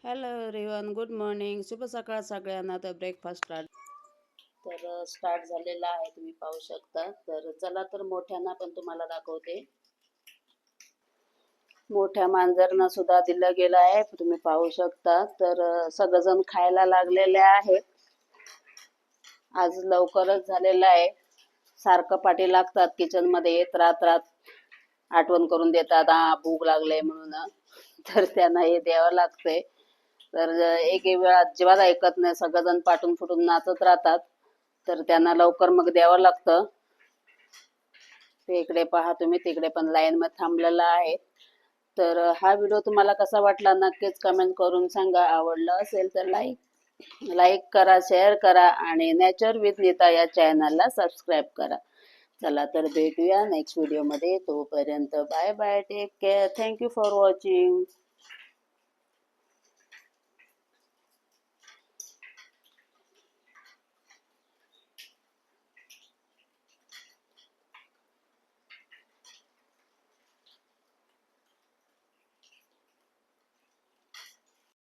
Hello everyone, good morning, शुभ सकाळ सगळ्यांना. तर ब्रेकफास्ट स्टार्ट झालेला आहे, तुम्ही पाहू शकता. तर चला तर मोठ्यांना पण तुम्हाला दाखवते. मोठ्या मांजरना सुद्धा दिलं गेलं आहे, तुम्ही पाहू शकता. तर सगळेजण खायला लागलेले आहेत. आज लवकरच झालेलं आहे. सारखं पाठी लागतात किचन मध्ये, येत राहतात, आठवण करून देतात, भूक लागले म्हणून. तर त्यांना हे द्यावं लागतंय. तर एक वेळ अजिबात ऐकत नाही, सगळेजण पाठून फुटून नाचत राहतात. तर त्यांना लवकर मग द्यावं लागतं. ते इकडे पहा तुम्ही, तिकडे पण लाईन मध्ये थांबलेला आहे. तर हा व्हिडिओ तुम्हाला कसा वाटला नक्कीच कमेंट करून सांगा. आवडला असेल तर लाईक करा, शेअर करा आणि नेचर विथ नीता या चॅनलला सबस्क्राईब करा. चला तर भेटूया नेक्स्ट व्हिडिओमध्ये. तोपर्यंत bye bye, take care, thank you for watching.